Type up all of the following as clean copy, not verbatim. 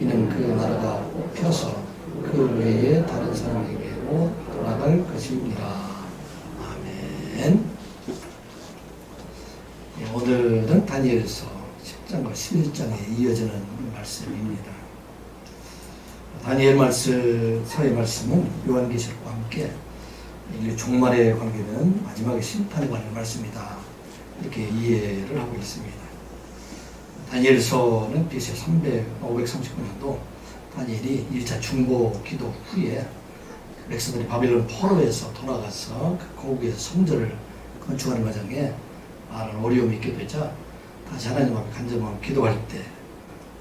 이는 그 나라가 뽑혀서 그 외에 다른 사람에게로 돌아갈 것입니다. 아멘. 오늘은 다니엘서 10장과 11장에 이어지는 말씀입니다. 다니엘 서의 말씀은 요한계시록과 함께 인류 종말에 관계는 마지막에 심판에 관한 말씀이다, 이렇게 이해를 하고 있습니다. 다니엘서는 BC 539년도 다니엘이 1차 중보 기도 후에 백성들이 바빌론 포로에서 돌아가서 그 고국에서 성전을 건축하는 과정에 많은 어려움이 있게 되자 다시 하나님 앞에 간절하게 기도할 때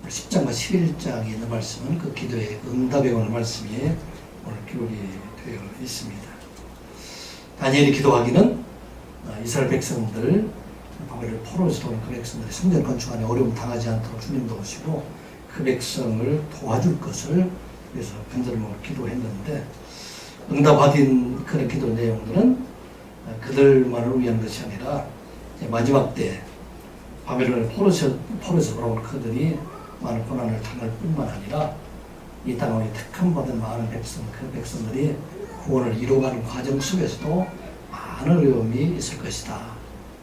10장과 11장에 있는 말씀은 그 기도의 응답에 관한 말씀이 오늘 기록이 되어 있습니다. 다니엘이 기도하기는 이스라엘 백성들, 바벨론 포로에서 돌아온 그 백성들이 성전 건축안에 어려움 당하지 않도록 주님도 오시고 그 백성을 도와줄 것을 위해서 간절히 기도했는데, 응답받은 그런 기도 내용들은 그들만을 위한 것이 아니라 마지막 때 바벨론의 포로에서 돌아온 그들이 많은 고난을 당할 뿐만 아니라 이 땅에 택함받은 많은 백성, 그 백성들이 구원을 이루어가는 과정 속에서도 많은 어려움이 있을 것이다.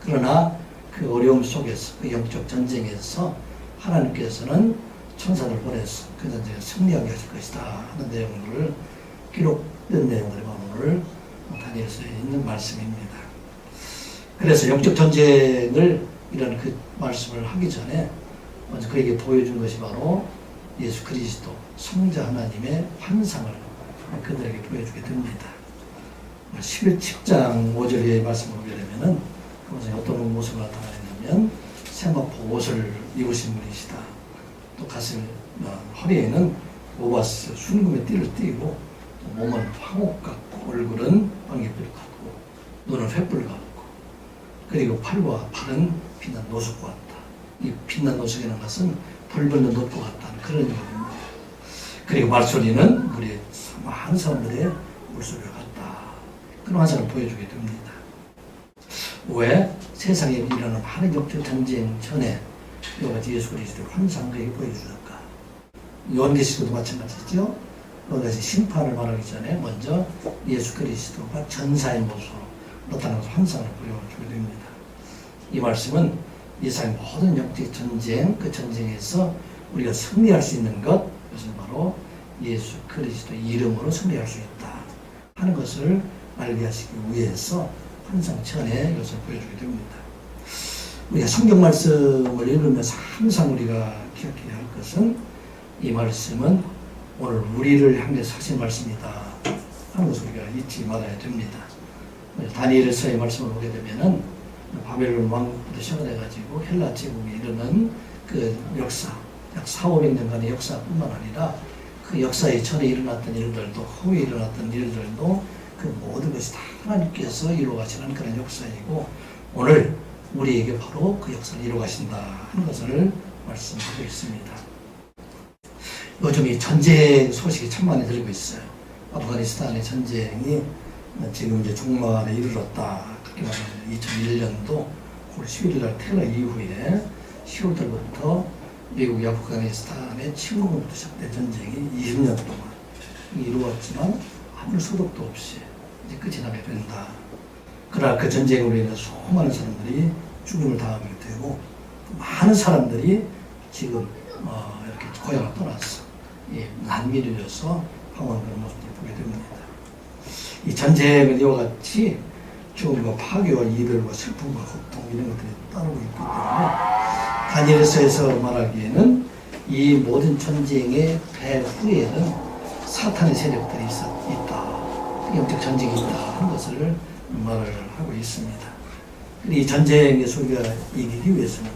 그러나 그 어려움 속에서, 그 영적 전쟁에서 하나님께서는 천사를 보내서 그 전쟁에 승리하게 하실 것이다 하는 내용들을 기록된 내용들이 오늘 다니엘서에 있는 말씀입니다. 그래서 영적 전쟁을 이런 그 말씀을 하기 전에 먼저 그에게 보여준 것이 바로 예수 그리스도 성자 하나님의 환상을 그들에게 보여주게 됩니다. 11장 5절의 말씀을 보게 되면은 그것은 어떤 모습을 나타내냐면 세마포 옷을 입으신 분이시다. 또 가슴, 허리에는 오바스 순금의 띠를 띠고, 몸은 황옥 같고, 얼굴은 황개불 같고, 눈은 횃불 같고, 그리고 팔과 팔은 빛난 노숙과 같다. 이 빛난 노숙이라는 것은 불 붙는 돛과 같다는 그런 의미입니다. 그리고 말소리는 물에 많은 사람들의 물소리와 같다. 그런 환상을 보여주게 됩니다. 왜 세상에 일어나는 많은 영적 전쟁 전에 이와 같이 예수 그리스도의 환상을 그에게 보여주는가? 요한계시록도 마찬가지죠. 이와 같이 심판을 말하기 전에 먼저 예수 그리스도가 전사의 모습으로 나타나서 환상을 보여주게 됩니다. 이 말씀은 이 세상의 모든 영적 전쟁, 그 전쟁에서 우리가 승리할 수 있는 것, 그것은 바로 예수 그리스도의 이름으로 승리할 수 있다 하는 것을 알게 하시기 위해서 항상 전에 이것을 보여주게 됩니다. 우리가 성경 말씀을 읽으면서 항상 우리가 기억해야 할 것은 이 말씀은 오늘 우리를 향해서 하신 말씀이다 하는 것을 우리가 잊지 말아야 됩니다. 다니엘서의 말씀을 보게 되면은 바벨론 왕국부터 시작해가지고 헬라 제국에 이르는 그 역사, 약 400~500년간의 역사뿐만 아니라 그 역사의 전에 일어났던 일들도 후에 일어났던 일들도 그 모든 것이 다 하나님께서 이루어가시는 그런 역사이고, 오늘 우리에게 바로 그 역사를 이루어가신다 하는 것을 말씀하고 있습니다. 요즘 이 전쟁 소식이 참 많이 들리고 있어요. 아프가니스탄의 전쟁이 지금 이제 종말에 이르렀다. 그렇게 말하는 2001년도 9월 11일 날 테러 이후에 10월달부터 미국이 아프가니스탄의 침공부터 시작된 전쟁이 20년 동안 이루어졌지만 아무런 소득도 없이 이제 끝이 나게 된다. 그러나 그 전쟁으로 인해서 수많은 사람들이 죽음을 당하게 되고, 많은 사람들이 지금 이렇게 고향을 떠났어. 난민이 되어서 방황하는 그런 모습을 보게 됩니다. 이 전쟁은 이와 같이 죽음과 파괴와 이별과 슬픔과 고통 이런 것들이 따르고 있기 때문에 다니엘서에서 말하기에는 이 모든 전쟁의 배후에는 사탄의 세력들이 있다. 영적 전쟁이 있다 하는 것을 말을 하고 있습니다. 이 전쟁에서 우리가 이기기 위해서는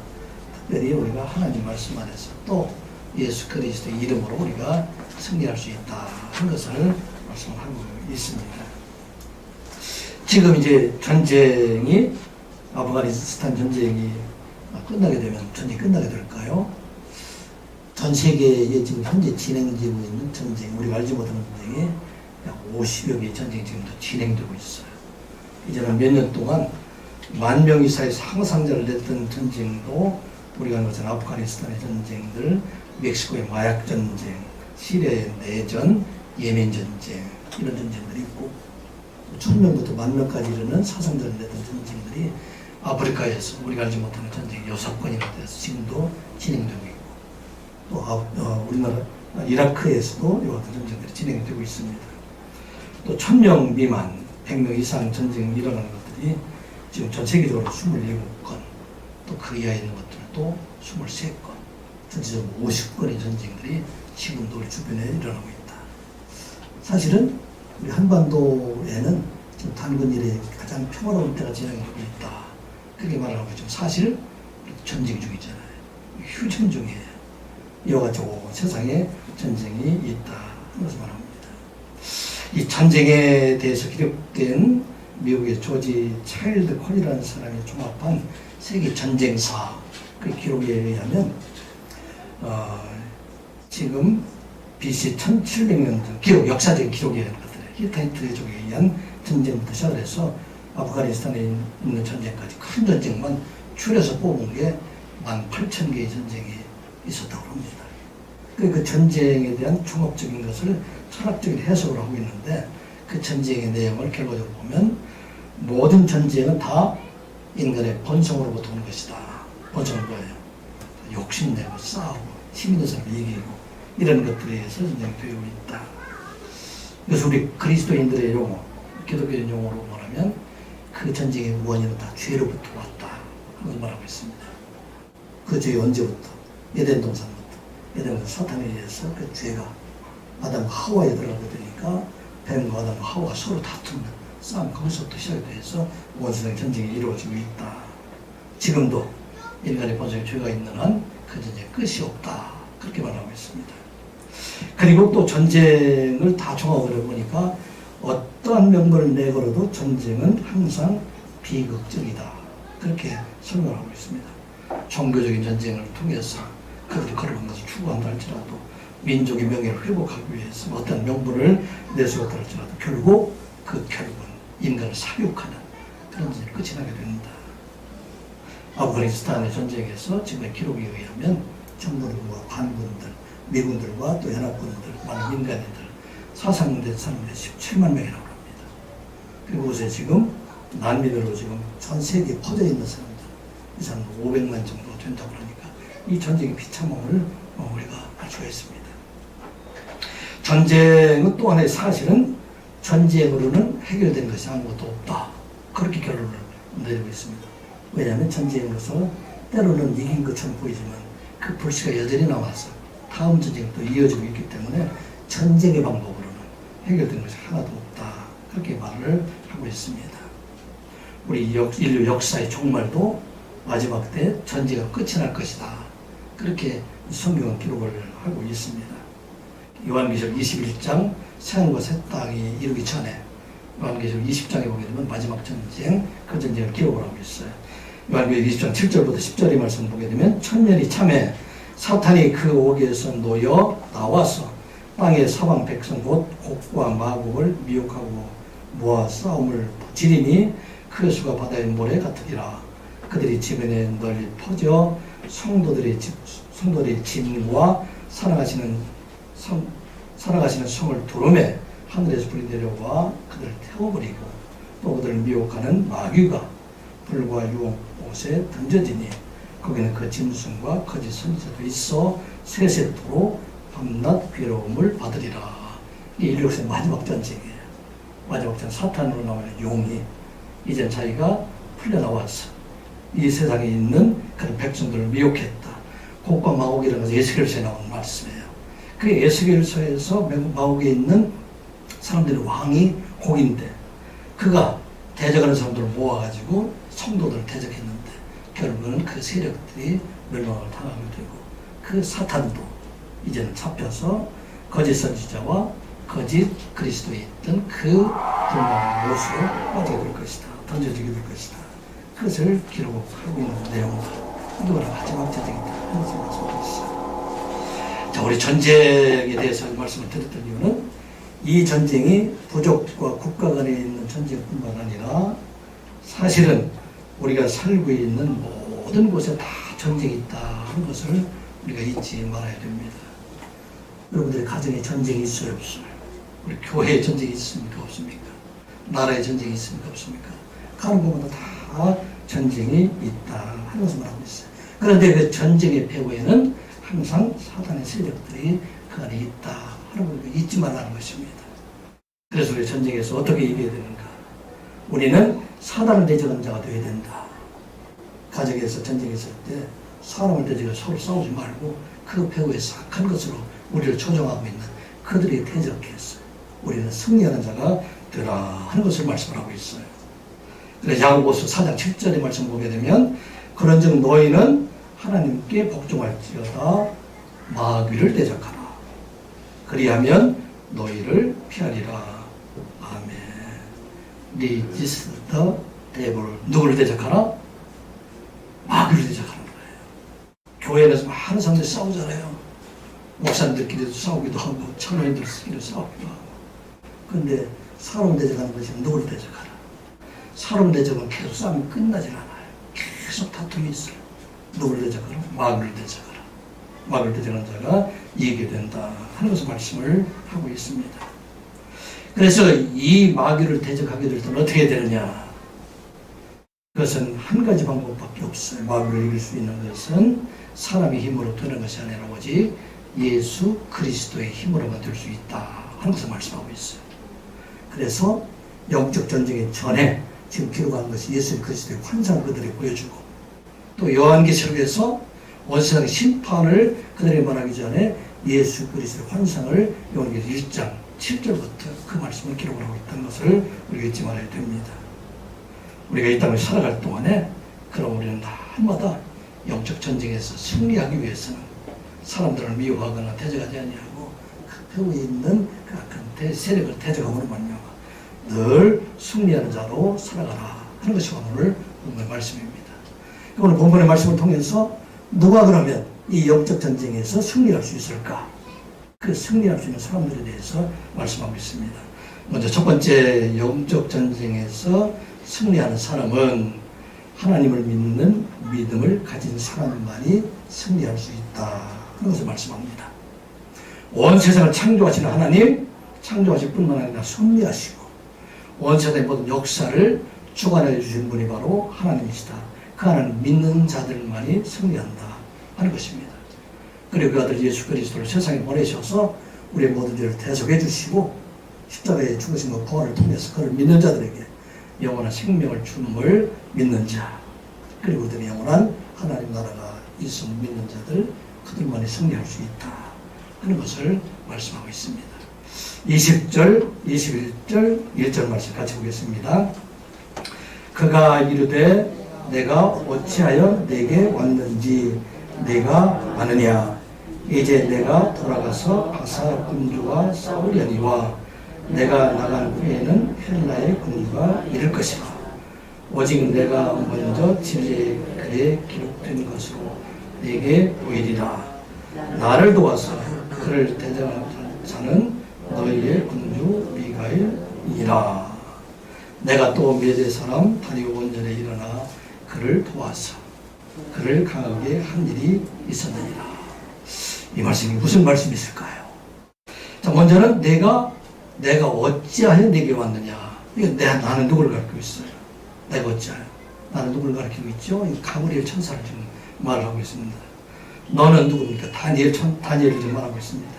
특별히 우리가 하나님 말씀 안에서 또 예수 그리스도의 이름으로 우리가 승리할 수 있다 하는 것을 말씀하고 있습니다. 지금 이제 전쟁이, 아프가니스탄 전쟁이 끝나게 되면 전쟁이 끝나게 될까요? 전 세계에 지금 현재 진행되고 있는 전쟁, 우리가 알지 못하는 전쟁이 약 50여 개의 전쟁이 지금도 진행되고 있어요. 이제는 몇 년 동안 10,000명 이상의 사상자를 냈던 전쟁도 우리가 알는 것처럼 아프가니스탄의 전쟁들, 멕시코의 마약 전쟁, 시리아의 내전, 예멘 전쟁 이런 전쟁들이 있고 1000명부터 10,000명까지 이르는 사상전을 냈던 전쟁들이 아프리카에서 우리가 알지 못하는 전쟁이 6건이나 돼서 지금도 진행되고 있고 또 우리나라 이라크에서도 이와 같은 전쟁들이 진행되고 있습니다. 또 1000명 미만 100명 이상 전쟁이 일어나는 것들이 지금 전 세계적으로 27건 또 그 이하에 있는 것들도 23건 전체적으로 50건의 전쟁들이 지금도 우리 주변에 일어나고 있다. 사실은 우리 한반도에는 지금 단군일에 가장 평화로운 때가 진행되고 있다. 그렇게 말하고 지금 사실 전쟁 중이잖아요. 휴전 중이에요. 이와 같이 세상에 전쟁이 있다. 그래서 말합니다. 이 전쟁에 대해서 기록된 미국의 조지 차일드 콜이라는 사람이 종합한 세계 전쟁사 그 기록에 의하면 지금 BC 1700년 전 기록, 역사적인 기록에 의한 것들, 히타이트족에 의한 전쟁부터 시작해서 아프가니스탄에 있는 전쟁까지 큰 전쟁만 줄여서 뽑은 게 18,000개의 전쟁이 있었다고 합니다. 그 전쟁에 대한 종합적인 것을 철학적인 해석을 하고 있는데 그 전쟁의 내용을 결과적으로 보면 모든 전쟁은 다 인간의 본성으로부터 온 것이다. 본성은 뭐예요? 욕심내고 싸우고 힘 있는 사람을 이기고 이런 것들에 의해서 전쟁이 되고 있다. 그래서 우리 그리스도인들의 용어, 기독교인 용어로 말하면 그 전쟁의 원인은 다 죄로부터 왔다. 그걸 말하고 있습니다. 그 죄가 언제부터? 에덴 동산부터. 에덴 동산 사탄에 의해서 그 죄가 아담과 하와에 들어가게 되니까 뱀과 아담과 하와가 서로 다투는 싸움 거기서부터 시작이 돼서 온 세상 전쟁이 이루어지고 있다. 지금도 인간의 본성에 죄가 있는 한 그 전쟁 끝이 없다. 그렇게 말하고 있습니다. 그리고 또 전쟁을 다 종합을 해보니까 어떠한 명분을 내걸어도 전쟁은 항상 비극적이다. 그렇게 설명하고 있습니다. 종교적인 전쟁을 통해서 그들이 거룩한 것을 추구한다 할지라도 민족의 명예를 회복하기 위해서 어떤 명분을 내세웠다 할지라도 결국 그 결국은 인간을 사육하는 그런 전쟁이 끝이 나게 됩니다. 아프가니스탄의 전쟁에서 지금의 기록에 의하면 정부들과 관군들, 미군들과 또 연합군들, 많은 민간인들, 사상된 사람들이 17만 명이라고 합니다. 그리고 요새 지금 난민으로 지금 전 세계에 퍼져 있는 사람들, 이 사람들 500만 정도 된다고 하니까 이 전쟁의 비참함을 우리가 알 수가 있습니다. 전쟁은 또 하나의 사실은 전쟁으로는 해결된 것이 아무것도 없다. 그렇게 결론을 내리고 있습니다. 왜냐하면 전쟁에서 때로는 이긴 것처럼 보이지만 그 불씨가 여전히 남아서 다음 전쟁이 또 이어지고 있기 때문에 전쟁의 방법으로는 해결된 것이 하나도 없다. 그렇게 말을 하고 있습니다. 우리 인류 역사의 종말도 마지막 때 전쟁은 끝이 날 것이다. 그렇게 성경은 기록을 하고 있습니다. 요한계시록 21장 새하늘과 새 땅이 이루기 전에 요한계시록 20장에 보게 되면 마지막 전쟁, 그 전쟁을 기록을 하고 있어요. 요한계시록 20장 7절부터 10절의 말씀 보게 되면 천년이 참에 사탄이 그 옥에서 놓여 나와서 땅의 사방 백성 곧 곡과 마곡을 미혹하고 모아 싸움을 지리니 그 수가 바다의 모래 같으리라. 그들이 지면에 널리 퍼져 성도들의 진과 살아가시는 성을 두름에 하늘에서 불이 내려와 그들을 태워버리고 또 그들을 미혹하는 마귀가 불과 유황옷에 던져지니 거기는 그 짐승과 거짓 선지자도 있어 세세토록 밤낮 괴로움을 받으리라. 이 인류의 마지막 전쟁이에요. 마지막 전 사탄으로 나오는 용이 이제 자기가 풀려나와서 이 세상에 있는 그런 백성들을 미혹했다. 곡과 마곡이라는 것은 에스겔서에 나오는 말씀이에요. 그 에스겔서에서 마곡에 있는 사람들의 왕이 곡인데 그가 대적하는 사람들을 모아가지고 성도들을 대적했는데 결국은 그 세력들이 멸망을 당하게 되고 그 사탄도 이제는 잡혀서 거짓 선지자와 거짓 그리스도에 있던 그 불망의 못으로 빠지게 될 것이다. 던져지게 될 것이다. 그것을 기록하고 있는 내용입니다. 이거는 마지막 전쟁이다. 하는 말씀을 드렸어요. 자, 우리 전쟁에 대해서 말씀을 드렸던 이유는 이 전쟁이 부족과 국가 간에 있는 전쟁뿐만 아니라 사실은 우리가 살고 있는 모든 곳에 다 전쟁이 있다 하는 것을 우리가 잊지 말아야 됩니다. 여러분들의 가정에 전쟁이 있어요, 없어요? 우리 교회에 전쟁이 있습니까, 없습니까? 나라에 전쟁이 있습니까, 없습니까? 가는 곳마다 다 전쟁이 있다 하는 것을 말하고 있어요. 그런데 그 전쟁의 배후에는 항상 사단의 세력들이 그 안에 있다 하는 걸 잊지 말라는 것입니다. 그래서 우리 전쟁에서 어떻게 이겨야 되는가? 우리는 사단을 대적하는 자가 되어야 된다. 가정에서 전쟁이 있을 때 사람을 대적해 서로 싸우지 말고 그 배후에서 악한 것으로 우리를 조종하고 있는 그들이 대적해서 우리는 승리하는 자가 되라 하는 것을 말씀을 하고 있어요. 그래서 야고보서 4장 7절의 말씀 보게 되면 그런즉 너희는 하나님께 복종할지어다 마귀를 대적하라. 그리하면 너희를 피하리라. 아멘. Resist the devil. 누구를 대적하라? 마귀를 대적하는 거예요. 교회에서 많은 사람들이 싸우잖아요. 목사님들끼리도 싸우기도 하고 청년들끼리도 싸우기도 하고. 그런데 사람 대적하는 것이 누구를 대적하라? 사람 대적은 계속 싸움이 끝나질 않아요. 계속 다툼이 있어요. 누구를 대적하라? 마귀를 대적하라. 마귀를 대적하는 자가 이기게 된다 하는 것을 말씀을 하고 있습니다. 그래서 이 마귀를 대적하게 될 때는 어떻게 되느냐? 그것은 한 가지 방법밖에 없어요. 마귀를 이길 수 있는 것은 사람의 힘으로 되는 것이 아니라 오직 예수 그리스도의 힘으로만 될 수 있다 하는 것을 말씀하고 있어요. 그래서 영적 전쟁의 전에 지금 기록한 것이 예수 그리스도의 환상을 그들에게 보여주고 또 요한계시록에서 원세상 심판을 그들에게 말하기 전에 예수 그리스도의 환상을 요한계시록 1장 7절부터 그 말씀을 기록을 하고 있다는 것을 우리가 잊지 말아야 됩니다. 우리가 이 땅을 살아갈 동안에 그럼 우리는 날마다 영적 전쟁에서 승리하기 위해서는 사람들을 미워하거나 대적하지 아니하고 그 배후에 있는 그 악한 세력을 대적함으로 말미암아 늘 승리하는 자로 살아가라 하는 것이 오늘 본문의 말씀입니다. 오늘 본문의 말씀을 통해서 누가 그러면 이 영적 전쟁에서 승리할 수 있을까? 그 승리할 수 있는 사람들에 대해서 말씀하고 있습니다. 먼저 첫 번째 영적 전쟁에서 승리하는 사람은 하나님을 믿는 믿음을 가진 사람만이 승리할 수 있다 하는 것을 말씀합니다. 온 세상을 창조하시는 하나님, 창조하실 뿐만 아니라 섭리하시고 온 세상의 모든 역사를 주관해 주신 분이 바로 하나님이시다. 그 하나님 믿는 자들만이 승리한다 하는 것입니다. 그리고 그 아들 예수 그리스도를 세상에 보내셔서 우리의 모든 죄를 대속해 주시고 십자가에 죽으신 부활을 통해서 그를 믿는 자들에게 영원한 생명을 줌을 믿는 자, 그리고 그들의 영원한 하나님 나라가 있음을 믿는 자들, 그들만이 승리할 수 있다 하는 것을 말씀하고 있습니다. 20절, 21절, 1절 말씀 같이 보겠습니다. 그가 이르되 내가 어찌하여 내게 왔는지 내가 아느냐. 이제 내가 돌아가서 바사 군주와 싸우려니와 내가 나간 후에는 헬라의 군주가 이를 것이라. 오직 내가 먼저 진리의 글에 기록된 것으로 내게 보이리라. 나를 도와서 그를 대적하는 자는 너희의 군주 미가엘이라. 내가 또 메대 사람 다리오 원전에 일어나 그를 도와서 그를 강하게 한 일이 있었느니라. 이 말씀이 무슨 말씀이 있을까요? 자, 먼저는 내가 어찌하여 내게 왔느냐. 나는 누구를 가르치고 있어요? 내가 어찌하여? 나는 누구를 가르치고 있죠? 가브리엘 천사를 지금 말을 하고 있습니다. 너는 누굽니까? 다니엘을 지금 말하고 있습니다.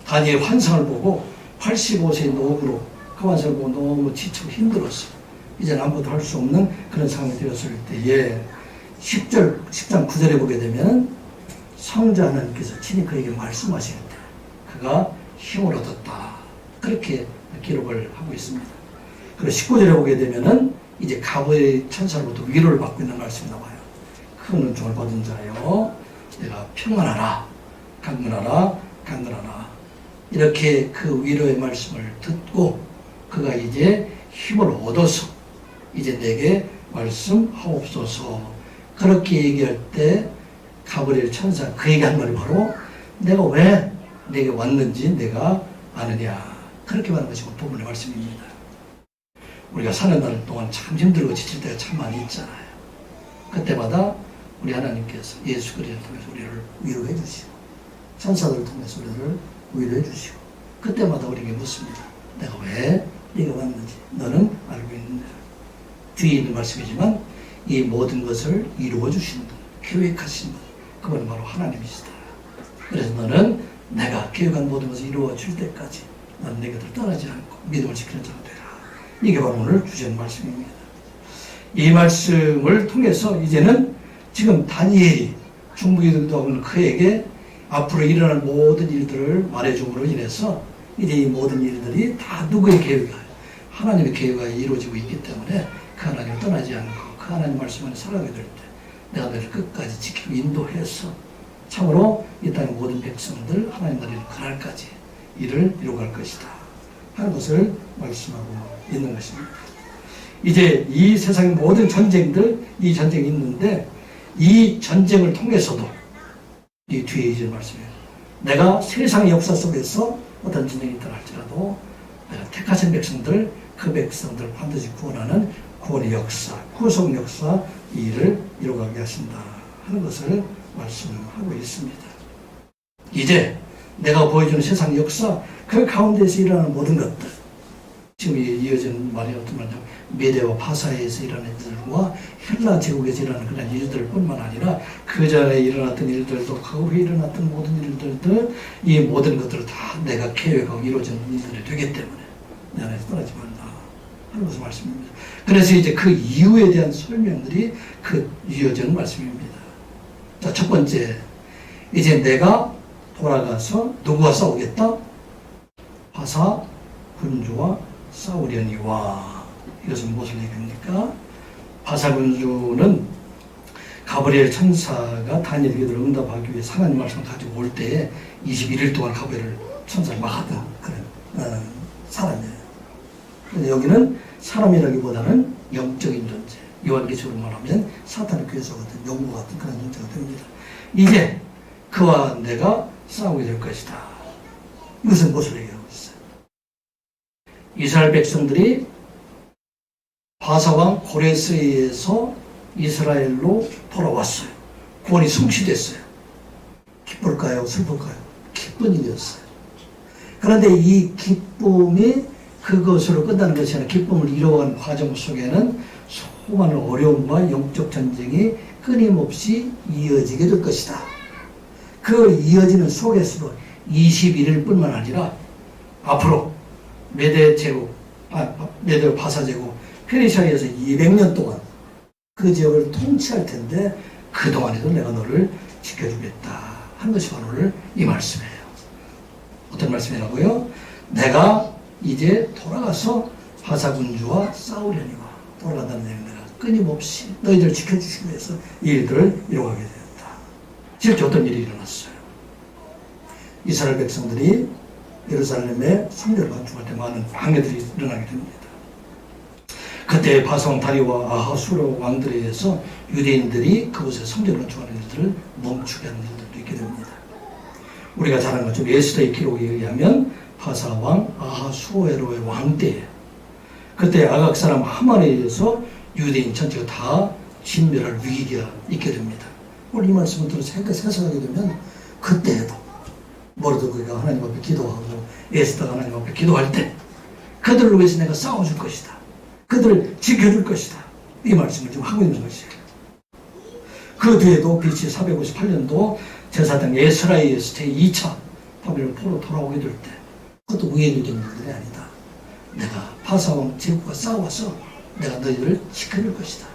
다니엘 환상을 보고 85세의 노부로 그 환상을 보고 너무 지치고 힘들었어. 이제는 아무것도 할 수 없는 그런 상황이 되었을 때에 10장 9절에 보게 되면 성자 하나님께서 친히 그에게 말씀하실 때 그가 힘을 얻었다. 그렇게 기록을 하고 있습니다. 그리고 19절에 보게 되면은 이제 가브리엘 천사로부터 위로를 받고 있는 말씀이 나와요. 큰 은총을 받은 자여 내가 평안하라, 강건하라, 강건하라. 이렇게 그 위로의 말씀을 듣고 그가 이제 힘을 얻어서 이제 내게 말씀하옵소서. 그렇게 얘기할 때 가브리엘 천사 그에게 한 말이 바로 내가 왜 내게 왔는지 내가 아느냐. 그렇게 말하는 것이 본문의 말씀입니다. 우리가 사는 날 동안 참 힘들고 지칠 때가 참 많이 있잖아요. 그때마다 우리 하나님께서 예수 그리스도를 통해서 우리를 위로해 주시고 천사들을 통해서 우리를 위로해 주시고 그때마다 우리에게 묻습니다. 내가 왜 네가 왔는지 너는 알고 있는데 뒤에 있는 말씀이지만 이 모든 것을 이루어 주시는 분, 계획하신 분, 그분은 바로 하나님이시다. 그래서 너는 내가 계획한 모든 것을 이루어 줄 때까지 너는 내 곁을 떠나지 않고 믿음을 지키는 자가 되라. 이게 바로 오늘 주제는 말씀입니다. 이 말씀을 통해서 이제는 지금 다니엘이 중보기도하고 있는 그에게 앞으로 일어날 모든 일들을 말해줌으로 인해서 이제 이 모든 일들이 다 누구의 계획이야? 하나님의 계획이 이루어지고 있기 때문에 그 하나님을 떠나지 않고 그 하나님 말씀 안에 살아가게 될 때 내가 너를 끝까지 지키고 인도해서 참으로 이 땅의 모든 백성들 하나님 나라의 그날까지 일을 이루어갈 것이다 하는 것을 말씀하고 있는 것입니다. 이제 이 세상의 모든 전쟁들, 이 전쟁이 있는데 이 전쟁을 통해서도 이 뒤에 이제 말씀이에요. 내가 세상의 역사 속에서 어떤 전쟁이 있다 할지라도 내가 택하신 백성들, 그 백성들을 반드시 구원하는 구원의 역사, 구속 역사 이 일을 이루어가게 하신다 하는 것을 말씀하고 있습니다. 이제 내가 보여주는 세상 역사 그 가운데서 일어나는 모든 것들 지금 이어지는 말이 어떤 말이냐면 메대와 파사에서 일어나는 일들과 헬라 제국에서 일어나는 그런 일들 뿐만 아니라 그 전에 일어났던 일들도 그 후에 일어났던 모든 일들도 이 모든 것들을 다 내가 계획하고 이루어지는 일들이 되기 때문에 내 안에서 떠나지 말라 하는 것을 말씀입니다. 그래서 이제 그 이유에 대한 설명들이 그 이어지는 말씀입니다. 자, 첫 번째 이제 내가 돌아가서 누구와 싸우겠다? 파사 군주와 싸우려니와 이것은 무엇을 얘기합니까? 파사 군주는 가브리엘 천사가 다니엘 기도를 응답하기 위해 하나님 말씀을 가지고 올 때에 21일 동안 가브리엘 천사를 막았던 그런 사람이에요. 그런데 여기는 사람이라기보다는 영적인 존재, 요한계시록으로 말하면 사탄의 괴수 같은 영구 같은 그런 존재가 됩니다. 이제 그와 내가 싸우게 될 것이다. 이것은 무엇을 얘기하고 있어요? 이스라엘 백성들이 바사왕 고레스에 의해서 이스라엘로 돌아왔어요. 구원이 성취됐어요. 기쁠까요? 슬플까요? 기쁜 일이었어요. 그런데 이 기쁨이 그것으로 끝나는 것이 아니라 기쁨을 이루어가는 과정 속에는 수많은 어려움과 영적 전쟁이 끊임없이 이어지게 될 것이다. 그 이어지는 속에서도 21일 뿐만 아니라 앞으로 메대 제국, 메대 바사 제국, 페르시아에서 200년 동안 그 지역을 통치할 텐데 그동안에도 내가 너를 지켜주겠다 하는 것이 바로 오늘 이 말씀이에요. 어떤 말씀이라고요? 내가 이제 돌아가서 바사 군주와 싸우려니와 돌아간다는 얘기는 내가 끊임없이 너희들을 지켜주시기 위해서 이 일들을 이루어가게 되었다. 실제 어떤 일이 일어났어요? 이스라엘 백성들이 예루살렘에 성전을 건축할 때 많은 방해들이 일어나게 됩니다. 그때 바사왕 다리오와 아하수르 왕들에 의해서 유대인들이 그곳에 성전을 건축하는 일들을 멈추게 하는 일들도 있게 됩니다. 우리가 잘 아는 것처럼 에스더의 기록에 의하면 바사왕 아하수에로의 왕 때에 그때 아각 사람 하만에 의해서 유대인 전체가 다 진멸할 위기가 있게 됩니다. 오늘 이 말씀을 들어서 생각하게 되면 그때에도 모르드게가 하나님 앞에 기도하고 에스더가 하나님 앞에 기도할 때 그들을 위해서 내가 싸워줄 것이다. 그들을 지켜줄 것이다. 이 말씀을 지금 하고 있는 것이에요. 그 뒤에도 BC 458년도 제사장 에스라에 의해서 제2차 바벨론 포로 돌아오게 될 때 그것도 우연히 된 일들이 아니다. 내가 바사왕 제국과 싸워서 내가 너희들을 지켜줄 것이다.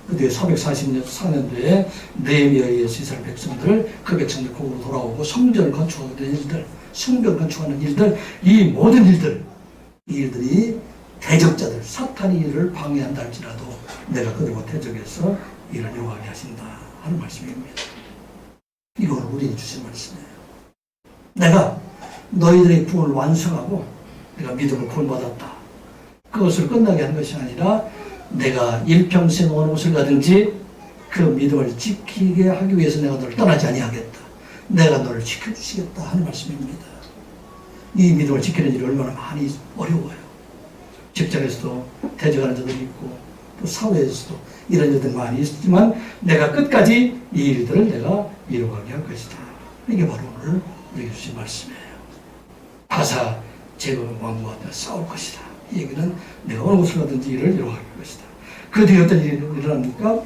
그 뒤에 444년도에 느헤미야에 의해서 이스라엘 백성들, 그 백성들 거기로 돌아오고 성전을 건축하게 된 일들, 성벽을 건축하는 일들, 이 모든 일들, 이 일들이 대적자들, 사탄이 일을 방해한다 할지라도 내가 그들과 대적해서 일을 이루어가게 하신다 하는 말씀입니다. 이건 우리에게 주신 말씀이에요. 내가 너희들의 구원을 완성하고 내가 믿음을 구원받았다. 그것을 끝나게 한 것이 아니라 내가 일평생 어느 곳을 가든지 그 믿음을 지키게 하기 위해서 내가 너를 떠나지 아니하겠다. 내가 너를 지켜주시겠다 하는 말씀입니다. 이 믿음을 지키는 일이 얼마나 많이 어려워요. 직장에서도 대적하는 자들이 있고 또 사회에서도 이런 일들 많이 있지만 내가 끝까지 이 일들을 내가 이루어가게 할 것이다. 이게 바로 오늘 우리에게 주신 말씀이에요. 바사 제국 왕과 내가 싸울 것이다. 이 얘기는 내가 어느 곳을 가든지 일을 이루어갈 것이다. 그 뒤에 어떤 일이 일어납니까?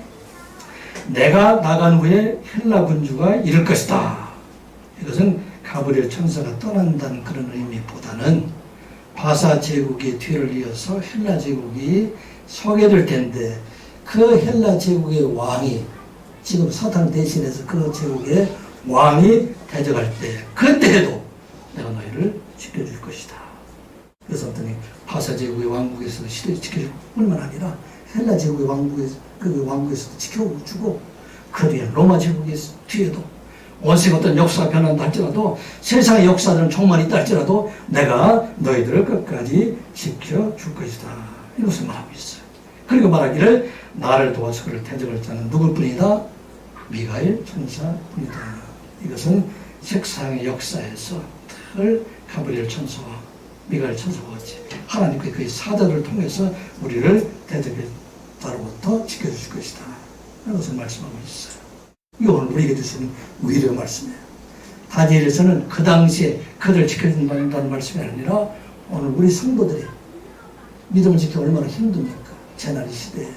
내가 나간 후에 헬라 군주가 이를 것이다. 이것은 가브리엘 천사가 떠난다는 그런 의미보다는 바사 제국의 뒤를 이어서 헬라 제국이 서게 될 텐데 그 헬라 제국의 왕이 지금 사탄을 대신해서 그 제국의 왕이 대적할 때 그때에도 내가 너희를 지켜줄 것이다. 그래서 어떤 바사 제국의 왕국에서 시대를 지켜줄 뿐만 아니라 헬라 제국의 왕국에서도 지켜주고 그 뒤에 로마 제국의 뒤에도 원세가 어떤 역사가 변한다 할지라도 세상의 역사들은 종말 있다 할지라도 내가 너희들을 끝까지 지켜줄 것이다. 이것을 말하고 있어요. 그리고 말하기를 나를 도와서 그를 대적할 자는 누구뿐이다? 미가엘 천사뿐이다. 이것은 색상의 역사에서 늘 가브리엘 천사와 미가엘 천사와 같이 하나님께 그의 사자들을 통해서 우리를 대적의 자로부터 지켜줄 것이다. 이것을 말씀하고 있어요. 이게 오늘 우리에게 주시는 위로의 말씀이에요. 다니엘에서는 그 당시에 그들을 지켜준다는 말씀이 아니라 오늘 우리 성도들이 믿음을 지키기 얼마나 힘듭니까? 재난의 시대에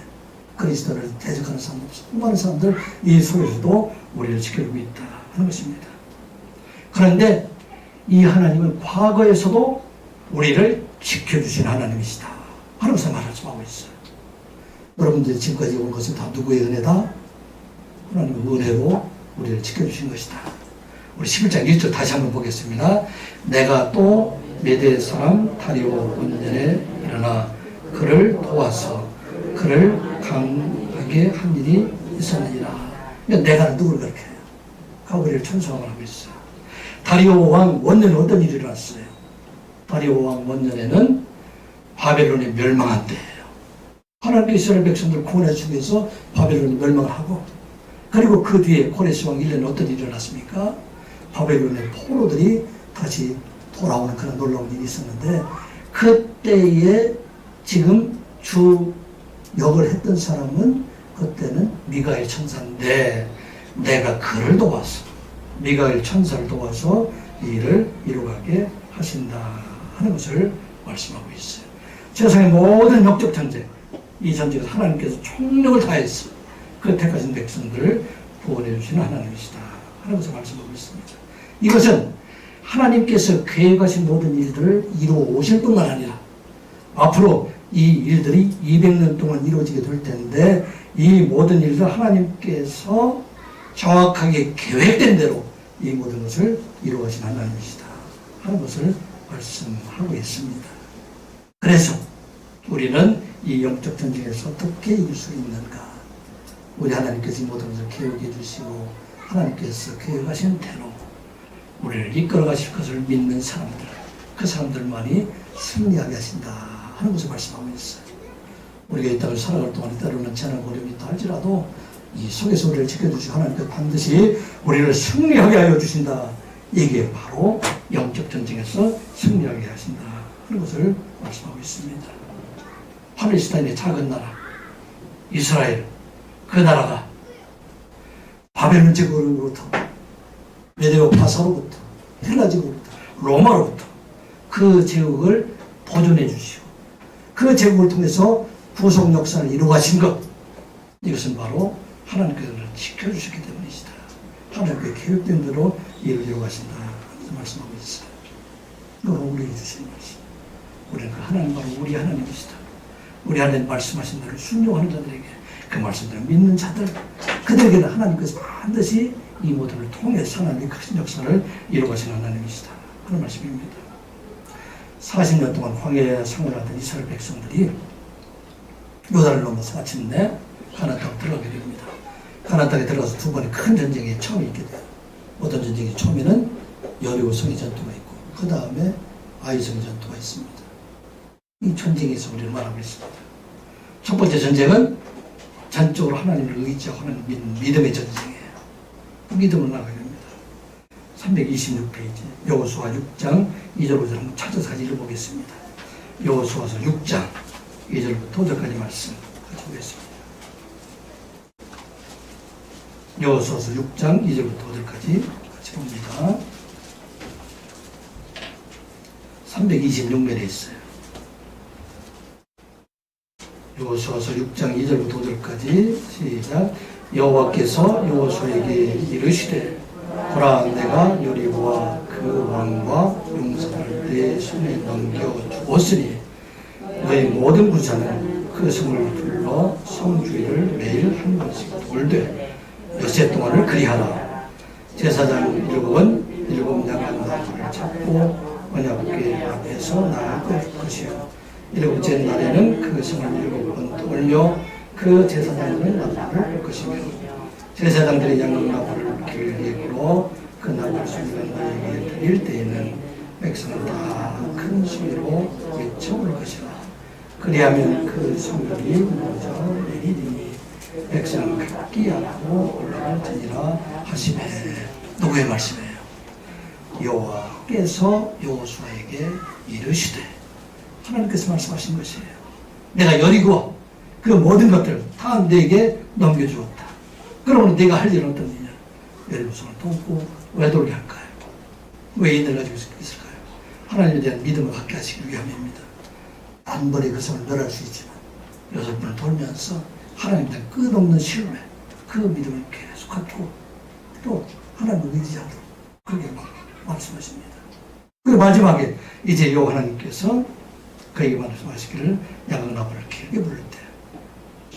그리스도를 대적하는 사람들, 수많은 사람들 이 속에서도 우리를 지켜주고 있다 하는 것입니다. 그런데 이 하나님은 과거에서도 우리를 지켜주신 하나님이시다 하는 것을 말하고 있어요. 여러분들이 지금까지 온 것은 다 누구의 은혜다? 하나님의 은혜로 우리를 지켜주신 것이다. 우리 11장 1절 다시 한번 보겠습니다. 내가 또 메대 사람 다리오 원년에 일어나 그를 도와서 그를 강하게 한 일이 있었느니라. 내가 누구를 그렇게 해요? 가브리엘 천사가 하고 있어요. 다리오 왕 원년에 어떤 일이 일어났어요? 다리오 왕 원년에는 바벨론이 멸망한 때예요. 하나님께 이스라엘 백성들을 구원해 주기 위해서 바벨론이 멸망을 하고 그리고 그 뒤에 고레스 왕 1년에 어떤 일이 일어났습니까? 바벨론의 포로들이 다시 돌아오는 그런 놀라운 일이 있었는데 그때에 지금 주 역을 했던 사람은 그때는 미가엘 천사인데 내가 그를 도와서 미가엘 천사를 도와서 이 일을 이루어가게 하신다 하는 것을 말씀하고 있어요. 세상의 모든 역적 전쟁 이 전쟁에서 하나님께서 총력을 다해서 그 택하신 백성들을 구원해 주시는 하나님이시다 하는 것을 말씀하고 있습니다. 이것은 하나님께서 계획하신 모든 일들을 이루어 오실 뿐만 아니라 앞으로 이 일들이 200년 동안 이루어지게 될 텐데 이 모든 일들 하나님께서 정확하게 계획된 대로 이 모든 것을 이루어가신 하나님이시다 하는 것을 말씀하고 있습니다. 그래서 우리는 이 영적 전쟁에서 어떻게 이길 수 있는가? 우리 하나님께서 이 모든 것을 계획해 주시고 하나님께서 계획하신 대로 우리를 이끌어 가실 것을 믿는 사람들, 그 사람들만이 승리하게 하신다 하는 것을 말씀하고 있어요. 우리가 이 땅을 살아갈 동안에 때로는 재난 어려움이 있다 할지라도 이 속에서 우리를 지켜주시고 하나님께서 반드시 우리를 승리하게 하여 주신다. 이게 바로 영적 전쟁에서 승리하게 하신다 하는 것을 말씀하고 있습니다. 팔레스타인의 작은 나라 이스라엘 그 나라가 바벨론 제국으로부터 메데오 바사로부터 헬라 제국으로부터 로마로부터 그 제국을 보존해 주시고 그 제국을 통해서 구속 역사를 이루어가신 것 이것은 바로 하나님께서 지켜주셨기 때문이시다. 하나님께 계획된 대로 일을 이루어가신다 말씀하고 있어요. 이건 우리에게 주신 말씀. 우리는 그 하나님 바로 우리 하나님이시다. 우리 하나님 말씀하신 대로 순종하는 자들에게 그 말씀대로 믿는 자들 그들에게는 하나님께서 반드시 이 모든을 통해서 하나님의 큰 역사를 이루어가시는 하나님이시다. 그런 말씀입니다. 40년 동안 광야에 생활하던 이스라엘 백성들이 요단을 넘어서 마침내 가나안 땅에 들어가게 됩니다. 가나안 땅에 들어가서 두 번의 큰 전쟁이 처음에 있게 돼요. 어떤 전쟁이 처음에는 여리고성의 전투가 있고 그 다음에 아이성의 전투가 있습니다. 이 전쟁에서 우리를 말하고 있습니다. 첫 번째 전쟁은 전적으로 하나님을 의지하고 하나님 믿는 믿음의 전쟁이에요. 믿음으로 나가야 됩니다. 326페이지 여호수아 6장 2절부터 한번 찾아서 같이 읽어보겠습니다. 여호수아서 6장 2절부터 5절까지 말씀 같이 보겠습니다. 여호수아서 6장 2절부터 5절까지 같이 봅니다. 326면에 있어요. 여호수아서 6장 2절부터 5절까지 시작. 여호와께서 여호수아에게 이르시되 보라 내가 여리고와 그 왕과 용사를 내 손에 넘겨주었으니 너희 모든 군사는 그 성을 불러 성주의를 매일 한 번씩 돌되 엿새 동안을 그리하라. 제사장 7은 7 양한 나귀를 잡고 언약궤 앞에서 나아갈 것이요 7째 날에는 그 성을 7번 돌려 그 제사장들은 나귀를 볼 것이며 제사장들이 양은 나귀를 길게 불어 그 나귀를 소리가 나에게 드릴 때에는 백성은 다 큰 소리로 외쳐 올 것이라. 그리하면 그 성벽이 무너져 내리니 백성은 각기 앞으로 올라갈 테니라 하시매. 누구의 말씀이에요? 여호와께서 여호수아에게 이르시되, 하나님께서 말씀하신 것이에요. 내가 여리고 그 모든 것들 다 내게 넘겨주었다. 그러면 내가 할 일은 어떤 일이냐? 여리고성을 돕고 왜 돌게 할까요? 왜 인을 가지고 있을까요? 하나님에 대한 믿음을 갖게 하시기 위함입니다. 단번에 그 성을 멸할 수 있지만 6번을 돌면서 하나님에 대한 끝없는 신뢰, 그 믿음을 계속 갖고 또 하나님을 의지하도록 그렇게 말씀하십니다. 그리고 마지막에 이제 요 하나님께서 그에게 말씀하시기를 양은 나무를 길게 부를 때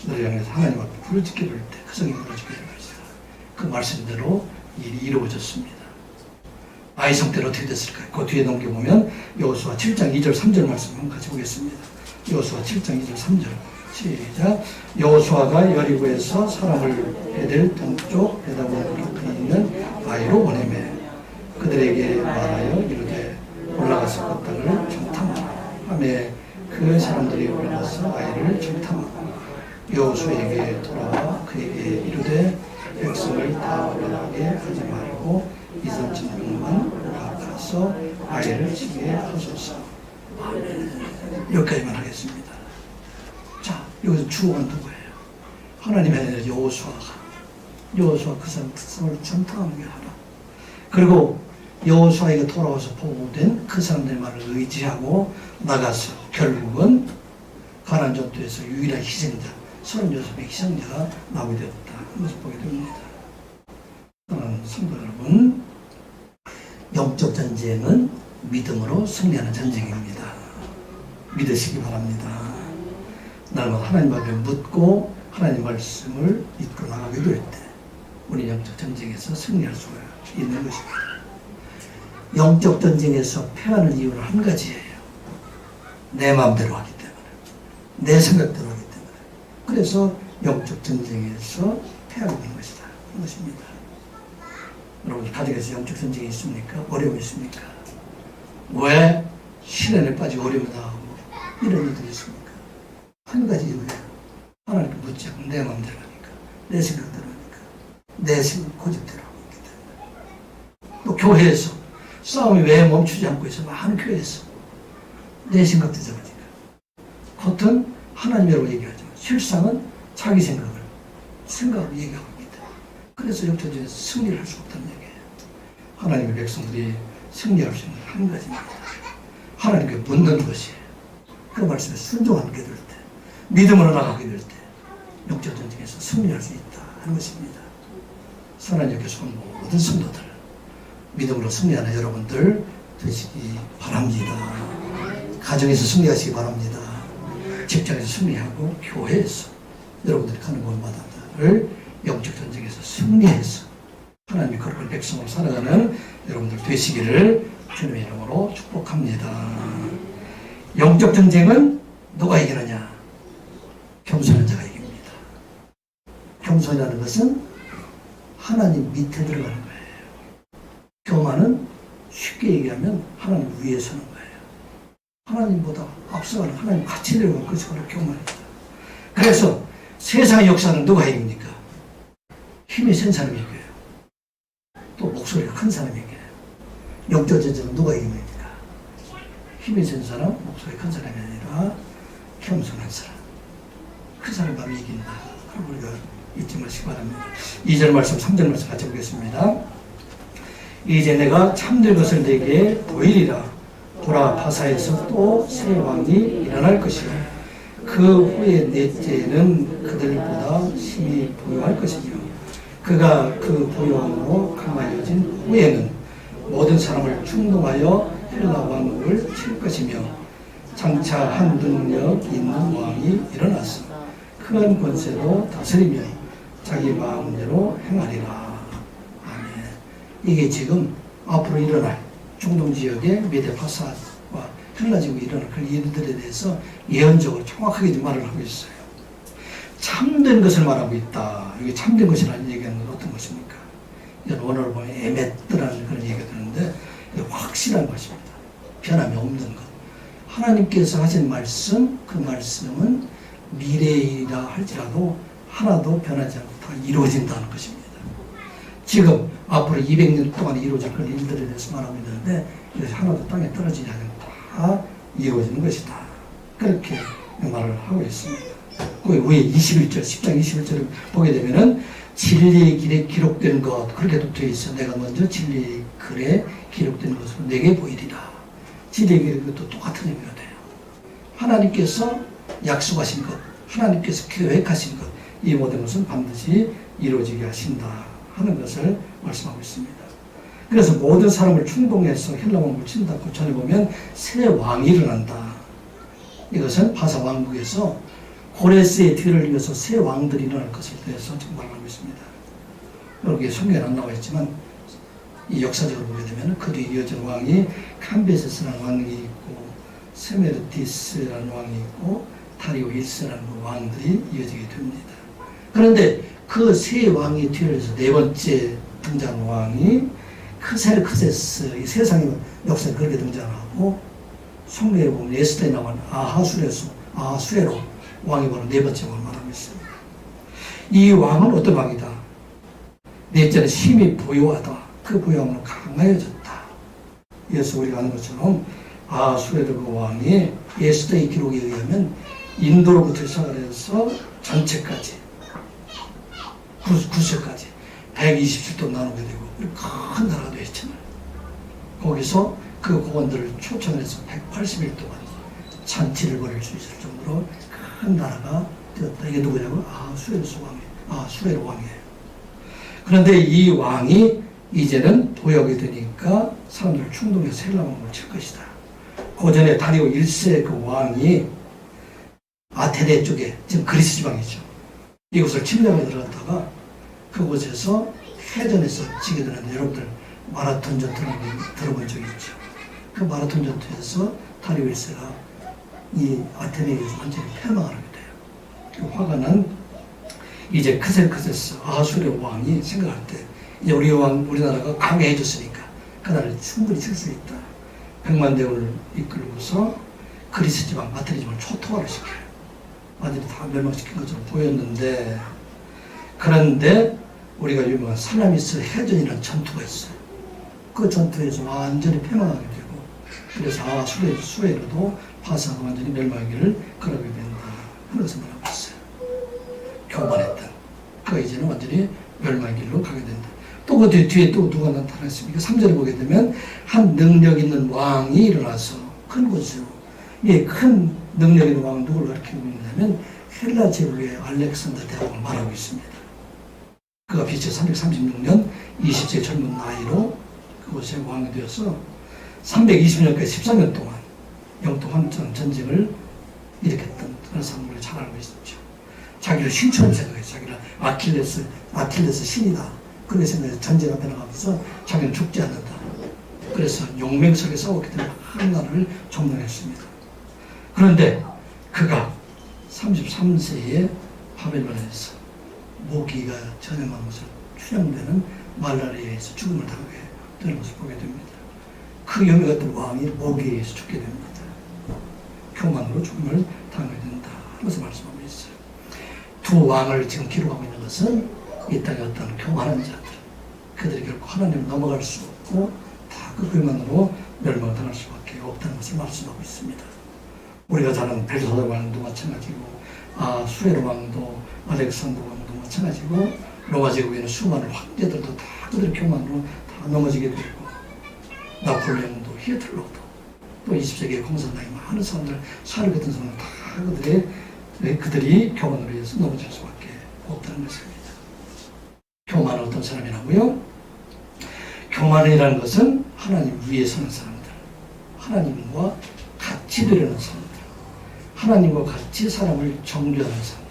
너를 향해서 하나님 앞에 불을 지게 부를 때 그 성이 무너지게 될 것이다. 그 말씀대로 일이 이루어졌습니다. 아이성 때는 어떻게 됐을까요? 그 뒤에 넘겨보면 여호수아 7장 2절 3절 말씀을 같이 보겠습니다. 여호수아 7장 2절 3절 시작. 여호수아가 여리고에서 사람을 베델 동쪽 베다본 곁에 있는 아이로 보내매 그들에게 말하여 이르되 올라가서 그 땅을 정탐하라 하매 그 사람들이 올라가서 아이를 정탐하고 여호수아에게 돌아와 그에게 이르되 백성을 다 올라가게 하지 말고 2,300명만 올라가서 아이를 치게 하소서. 아멘. 여기까지만 하겠습니다. 자, 여기서 주어가 누구예요? 하나님의 아니라 여호수아가 그 사람을 정탐하게 하라. 그리고 여호수아에게 돌아와서 보고된 그 사람들의 말을 의지하고 나가서 결국은 가나안 전투에서 유일한 희생자 36명의 희생자가 나오게 되었다. 그것을 보게 됩니다. 성도 여러분, 영적 전쟁은 믿음으로 승리하는 전쟁입니다. 믿으시기 바랍니다. 날마다 하나님 앞에 묻고 하나님 말씀을 믿고 나가게 될 때 우리 영적 전쟁에서 승리할 수가 있는 것입니다. 영적 전쟁에서 패하는 이유는 한 가지예요. 내 마음대로 하기 때문에, 내 생각대로 하기 때문에. 그래서 영적 전쟁에서 패하게 되는 것이다. 그런 것입니다. 여러분, 가정에서 영적 전쟁이 있습니까? 어려움이 있습니까? 왜 시련에 빠지고 어려움을 당하고 이런 일들이 있습니까? 한 가지 이유예요. 하나님께 묻지 않고 내 마음대로 하니까, 내 생각대로 하니까, 내 생각 고집대로 하고 있기 때문에. 또 교회에서 싸움이 왜 멈추지 않고 있어? 많은 교회에서 내 생각대로 하니까. 겉은 하나님이라고 얘기하지만 실상은 자기 생각으로 얘기하고 있다. 그래서 영적전쟁에서 승리를 할 수 없다는 얘기예요. 하나님의 백성들이 승리할 수 있는 한 가지입니다. 하나님께 묻는 것이에요. 그 말씀에 순종하게 될 때, 믿음으로 나가게 될 때 영적전쟁에서 승리할 수 있다 하는 것입니다. 선한 교회에서 온 모든 성도들, 믿음으로 승리하는 여러분들 되시기 바랍니다. 가정에서 승리하시기 바랍니다. 직장에서 승리하고 교회에서 여러분들이 가는 곳마다를 영적 전쟁에서 승리해서 하나님의 거룩한 백성으로 살아가는 여러분들 되시기를 주님의 이름으로 축복합니다. 영적 전쟁은 누가 이기느냐? 겸손한 자가 이깁니다. 겸손이라는 것은 하나님 밑에 들어가는 거예요. 교만은 쉽게 얘기하면 하나님 위에 서는 거예요. 하나님보다 앞서가는 하나님 같이 내려가는 것이 바로 교만입니다. 그래서 세상의 역사는 누가 이깁니까? 힘이 센 사람이 이겨요. 또 목소리가 큰 사람이 이겨요. 영적 전쟁은 누가 이깁니까? 힘이 센 사람, 목소리 큰 사람이 아니라 겸손한 사람. 그 사람 바로 이긴다. 그럼 우리가 잊지 마시기 바랍니다. 2절 말씀, 3절 말씀 같이 보겠습니다. 이제 내가 참될 것을 내게 보이리라. 보라, 바사에서 또 새 왕이 일어날 것이요. 그 후에 넷째는 그들보다 심히 부유할 것이요. 그가 그 부유함으로 강하여진 후에는 모든 사람을 충동하여 헬라 왕국을 칠 것이며 장차 한 능력 있는 왕이 일어나서 큰 권세로 다스리며 자기 마음대로 행하리라. 아멘. 이게 지금 앞으로 일어날 중동 지역의 메데파사와 헬라 지역에 일어날 그 일들에 대해서 예언적으로 정확하게 말을 하고 있어요. 참된 것을 말하고 있다. 이게 참된 것이라는 얘기는 어떤 것입니까? 이건 원어로 보면 에메트라는 그런 얘기가 되는데 확실한 것입니다. 변함이 없는 것. 하나님께서 하신 말씀, 그 말씀은 미래이라 할지라도 하나도 변하지 않고 다 이루어진다는 것입니다. 지금 앞으로 200년 동안 이루어질 그런 일들에 대해서 말하고 있는데 이것이 하나도 땅에 떨어지지 않고 다 이루어지는 것이다. 그렇게 말을 하고 있습니다. 그 위에 21절, 10장 21절을 보게 되면은 진리의 길에 기록된 것, 그렇게도 되어 있어. 내가 먼저 진리의 글에 기록된 것으로 내게 보이리라. 진리의 길에 그것도 똑같은 의미가 돼요. 하나님께서 약속하신 것, 하나님께서 계획하신 것, 이 모든 것은 반드시 이루어지게 하신다 하는 것을 말씀하고 있습니다. 그래서 모든 사람을 충동해서 헬라 왕국을 친다고 전해보면 새 왕이 일어난다. 이것은 바사 왕국에서 고레스의 뒤를 이어서 새 왕들이 일어날 것을 대해서 지금 말하고 있습니다. 여기 성경에 안 나와 있지만 이 역사적으로 보게 되면 그 뒤에 이어진 왕이 캄베세스라는 왕이 있고 세메르티스라는 왕이 있고 다리오 1세라는 왕들이 이어지게 됩니다. 그런데 그 세 왕의 뒤에서 네 번째 등장 왕이 크세르크세스, 이 세상의 역사에 그렇게 등장하고 성경에 보면 에스더에 나온 아하수에로 왕이 바로 네 번째 왕을 말하고 있습니다. 이 왕은 어떤 왕이다? 넷째는 심히 부유하다. 그 부유함으로 강하여졌다. 이어서 우리가 아는 것처럼 아하수에로 그 왕이 에스더의 기록에 의하면 인도로부터 시작해서 전체까지 구세까지 127도 나누게 되고 큰 나라가 되었잖아요. 거기서 그 고관들을 초청해서 180일 동안 잔치를 벌일 수 있을 정도로 큰 나라가 되었다. 이게 누구냐면 수에로 왕이에요. 그런데 이 왕이 이제는 도약이 되니까 사람들을 충동해서 헬라 왕국을 칠 것이다. 그 전에 다리오 1세 그 왕이 아테네 쪽에, 지금 그리스 지방이죠. 이곳을 침략에 들어갔다가 그곳에서 해전에서 지게 되는데 여러분들 마라톤 전투를 들어본 적이 있죠. 그 마라톤 전투에서 다리오 1세가 이 아테네에서 완전히 패망을 하게 돼요. 그 화가 난 이제 크세르크세스 아하수르 왕이 생각할 때 이제 우리나라가 강해졌으니까 그 나라를 충분히 칠 수 있다. 100만 대군을 이끌고서 그리스 지방, 아테네 지방을 초토화를 시켜요. 완전히 다 멸망시킨 것처럼 보였는데, 그런데 우리가 유명한 살라미스 해전이라는 전투가 있어요. 그 전투에서 완전히 패망하게 되고, 그래서 아하수에로도 바사가 완전히 멸망하기를 그러게 된다 하는 것을 말하고 있어요. 교만했던 그 이제는 완전히 멸망의 길로 가게 된다. 또 그 뒤에 또 누가 나타났습니까? 3절에 보게 되면 한 능력 있는 왕이 일어나서 큰 곳으로, 이 큰 능력 있는 왕은 누구를 가리키고 있냐면 헬라 제국의 알렉산더 대왕을 말하고 있습니다. 그가 BC 336년 20세 젊은 나이로 그곳에 왕이 되어서 320년까지 13년 동안 영토 환전 전쟁을 일으켰던 그런 사람을 잘 알고 있었죠. 자기를 신처럼 생각해서 자기를 아킬레스 신이다. 그렇게 생각해서 전쟁 앞에 나가면서 자기는 죽지 않는다. 그래서 용맹스럽게 싸웠기 때문에 한 나라를 점령했습니다. 그런데 그가 33세에 바벨론에서 모기가 전염한 것으로 추정되는 말라리아에서 죽음을 당하게 되는 것을 보게 됩니다. 그 영예 같은 왕이 모기에 의해서 죽게 됩니다. 교만으로 죽음을 당하게 된다 하면서 말씀하고 있어요. 두 왕을 지금 기록하고 있는 것은 이 땅에 어떤 교만한 자들, 그들이 결국 하나님을 넘어갈 수 없고 다 그 교만으로 멸망당할 수밖에 없다는 것을 말씀하고 있습니다. 우리가 잘 아는 벨소다 왕도 마찬가지고, 수레르 왕도, 알렉산더 왕도 마찬가지고, 로마 제국에는 수많은 황제들도 다 그들의 교만으로 다 넘어지게 되고, 나폴레옹도, 히틀러도, 또 20세기의 공산당이 많은 사람들, 사르겠던 사람들 다 그들이 교만으로 해서 넘어질 수밖에 없다는 것입니다. 교만은 어떤 사람이라고요? 교만이라는 것은 하나님 위에 서는 사람들, 하나님과 같이 되려는 사람들, 하나님과 같이 사람을 정죄하는 사람들.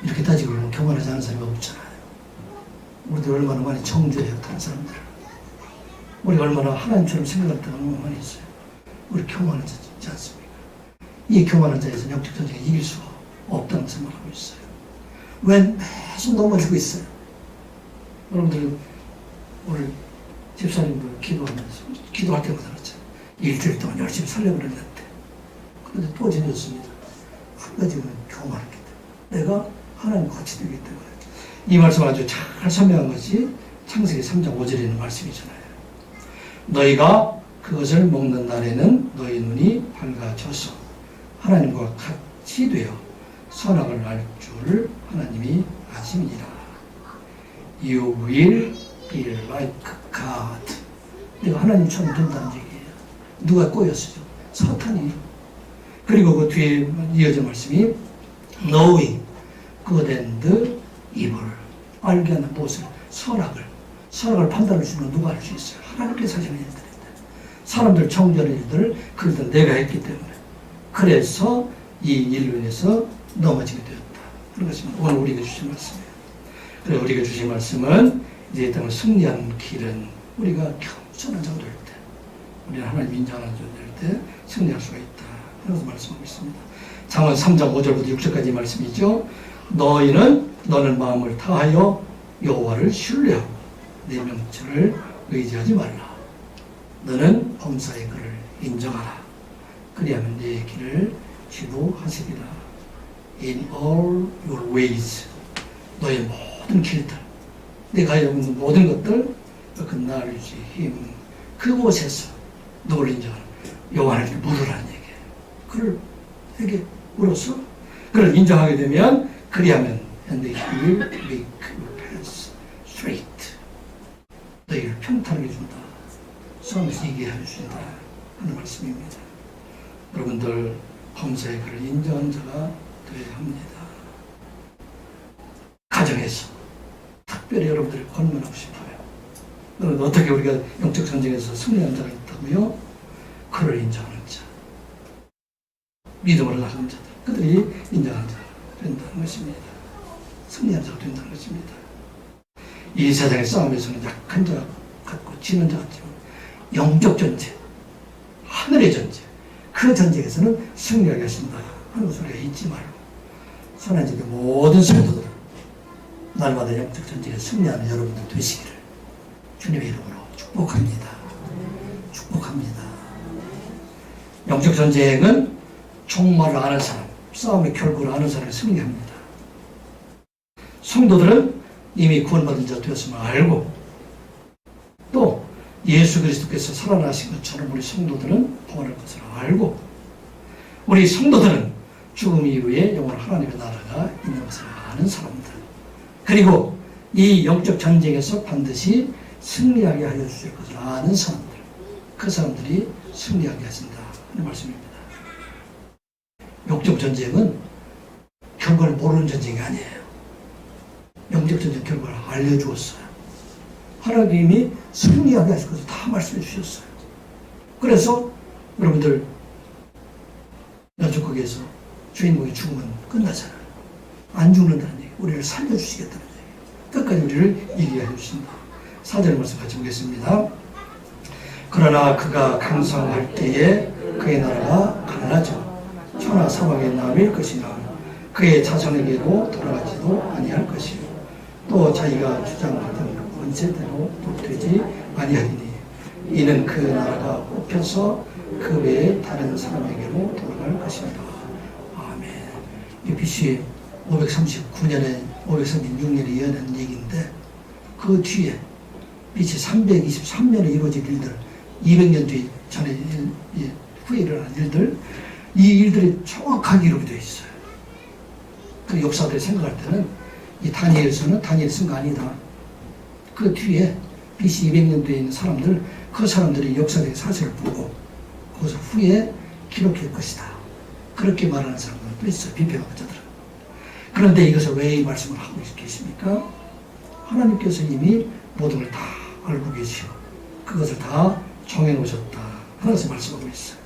이렇게 따지고 보면 교만하지 않은 사람이 없잖아요. 우리도 얼마나 많이 정죄해요, 다른 사람들. 우리가 얼마나 하나님처럼 생각할 때가 너무 많이 있어요. 우리 교만하지 않습니까? 이 교만한 자에서 영적 전쟁에 이길 수가 없다는 생각을 하고 있어요. 왜 계속 넘어지고 있어요? 여러분들 오늘 집사님들 기도할 때마다 그렇죠. 일주일 동안 열심히 살려고 그랬는데 그런데 또 지냈습니다. 한 가지는 교만하게 돼. 내가 하나님 같이 되기 때문에. 이 말씀 아주 잘 설명한 것이 창세기 3장 5절에 있는 말씀이잖아요. 너희가 그것을 먹는 날에는 너희 눈이 밝아져서 하나님과 같이 되어 선악을 알 줄 하나님이 아심이니라. You will be like God. 내가 하나님처럼 된다는 얘기예요. 누가 꼬였어요? 사탄이. 그리고 그 뒤에 이어진 말씀이 knowing good and evil. 알게 하는 무엇을? 선악을 판단할 수 있는 누가 할 수 있어요? 하나님께서 하시는 일들인데 사람들 정죄하는 일들을 그들은 내가 했기 때문에 그래서 이 일로 인해서 넘어지게 되었다. 그런 것입니다. 오늘 우리가 주신 말씀이에요. 그래서 우리가 주신 말씀은 이제 이 땅을 승리하는 길은 우리가 겸손한 자가 될 때, 우리는 하나님 인정하는 자가 될 때 승리할 수가 있다. 그래서 말씀하고 있습니다. 잠언 3장 5절부터 6절까지 말씀이죠. 너는 마음을 다하여 여호와를 신뢰하고 내 명철을 의지하지 말라. 너는 범사의 그를 인정하라. 그리하면 내 길을 지도하시리라. In all your ways. 너의 모든 길들, 내가 있는 모든 것들, 그 knowledge, 힘, 그곳에서 너를 인정하라. 여호와를 물으라는 얘기예요. 그를 에게 물어서 그를 인정하게 되면 그리하면 and he will make your path straight. 너희를 평탄하게 준다. 성에서 이기게 해주신다 하는 말씀입니다. 여러분들 범사의 그를 인정하는 자가 되어야 합니다. 가정에서 특별히 여러분들이 권면하고 싶어요. 여러분 어떻게 우리가 영적 전쟁에서 승리한 자가 있다고요? 그를 인정하는 자, 믿음으로 나가는 자들, 그들이 인정하는 자가 된다는 것입니다. 승리한 자가 된다는 것입니다. 이 세상의 싸움에서는 약한 자 같고 지는 자 같지만 영적 전쟁, 하늘의 전쟁, 그 전쟁에서는 승리하게 하신다 하는 것을 우리가 잊지 말고 선한 집의 모든 성도들 날마다 영적 전쟁에 승리하는 여러분들 되시기를 주님의 이름으로 축복합니다. 축복합니다. 영적 전쟁은 종말을 아는 사람, 싸움의 결과를 아는 사람이 승리합니다. 성도들은 이미 구원받은 자 되었음을 알고 또 예수 그리스도께서 살아나신 것처럼 우리 성도들은 구원할 것을 알고 우리 성도들은 죽음 이후에 영원한 하나님의 나라가 있는 것을 아는 사람들, 그리고 이 영적 전쟁에서 반드시 승리하게 하여 주실 것을 아는 사람들, 그 사람들이 승리하게 하신다 하는 말씀입니다. 영적 전쟁은 결과를 모르는 전쟁이 아니에요. 영적 전쟁 결과를 알려주었어요. 하나님이 승리하게 하실 것을 다 말씀해 주셨어요. 그래서 여러분들 연속극에서 주인공이 죽으면 끝나잖아요. 안 죽는다는 얘기, 우리를 살려주시겠다는 얘기, 끝까지 우리를 이기게 해주신다. 4절 말씀 같이 보겠습니다. 그러나 그가 강성할 때에 그의 나라가 갈라져 천하 사방에 남일 것이나 그의 자손에게로 돌아가지도 아니할 것이요 또 자기가 주장하던 원세대로 되지 아니하리니 이는 그 나라가 뽑혀서 그 외에 다른 사람에게로 돌아갈 것입니다. 아멘. 이 BC 539년에 536년에 이어낸 얘기인데 그 뒤에 BC 323년에 이루어진 일들 200년 뒤 전에 후에 일어난 일들, 이 일들이 정확하게 이루어져 있어요. 그 역사들이 생각할 때는 이 다니엘서는 다니엘 쓴 거 아니다. 그 뒤에 BC 200년도에 있는 사람들, 그 사람들이 역사적인 사실을 보고 그것을 후에 기록할 것이다. 그렇게 말하는 사람들도 있어요. 비평학자들은. 그런데 이것을 왜 이 말씀을 하고 계십니까? 하나님께서 이미 모든 걸 다 알고 계시고 그것을 다 정해놓으셨다. 그래서 말씀하고 있어요.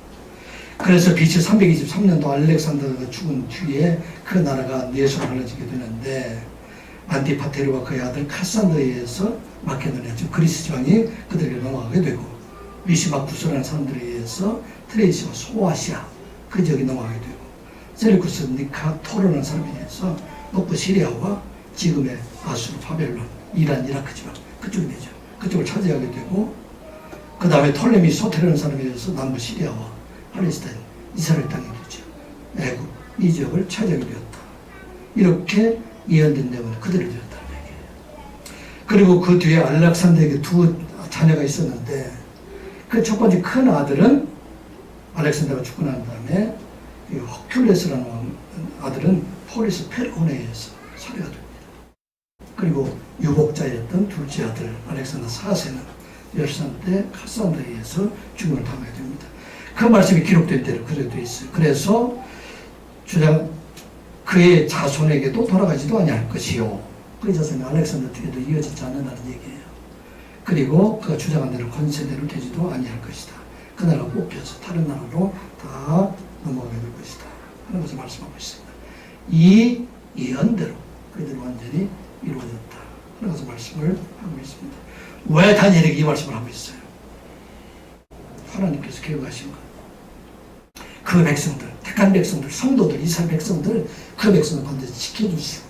그래서 BC 323년도 알렉산더가 죽은 뒤에 그 나라가 내수로 갈라지게 되는데 안티파테르와 그의 아들 카산더에 의해서 마케도니아, 즉 그리스 지방이 그들에게 넘어가게 되고 위시마쿠스라는 사람들에 의해서 트레이시와 소아시아 그 지역이 넘어가게 되고 셀루쿠스 니카토르라는 사람에 의해서 북부 시리아와 지금의 아수르, 바벨론, 이란, 이라크 지방 그쪽이 되죠. 그쪽을 차지하게 되고 그 다음에 톨레미 소테라는 사람에 의해서 남부 시리아와 팔레스타인, 이스라엘 땅이 되죠. 애굽, 이 지역을 차지하게 되었다. 이렇게 예언된 내용은 그들이 되었다는 얘기예요. 그리고 그 뒤에 알렉산더에게 두 자녀가 있었는데 그 첫 번째 큰 아들은 알렉산더가 죽고 난 다음에 허큘레스라는 아들은 폴리스 페르곤에 의해서 살해가 됩니다. 그리고 유복자였던 둘째 아들 알렉산더 4세는 10살 때 카산더에 의해서 죽음을 당하게 됩니다. 그 말씀이 기록된 대로 그대로 되어 있어요. 그래서 그의 자손에게도 돌아가지도 아니할 것이요. 그의 자손이 알렉산더 뒤에도 이어지지 않는다는 얘기예요. 그리고 그가 주장한 대로 권세대로 되지도 아니할 것이다. 그 나라가 뽑혀서 다른 나라로 다 넘어가게 될 것이다. 하는 것을 말씀하고 있습니다. 이 예언대로 그들이 완전히 이루어졌다. 하는 것을 말씀을 하고 있습니다. 왜 다니엘에게 이 말씀을 하고 있어요? 하나님께서 계획하신 것. 그 백성들, 택한 백성들, 성도들, 이스라엘 백성들, 그 백성을 반드시 지켜주시고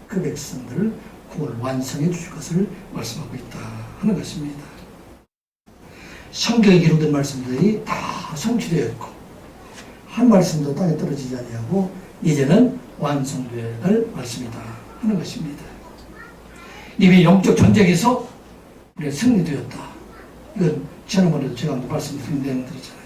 그 백성들을 그걸 완성해 주실 것을 말씀하고 있다 하는 것입니다. 성경에 기록된 말씀들이 다 성취되었고 한 말씀도 땅에 떨어지지 아니하고 이제는 완성되어야 할 말씀이다 하는 것입니다. 이미 영적 전쟁에서 우리가 승리되었다. 이건 지난번에도 제가 말씀드린 내용들이잖아요.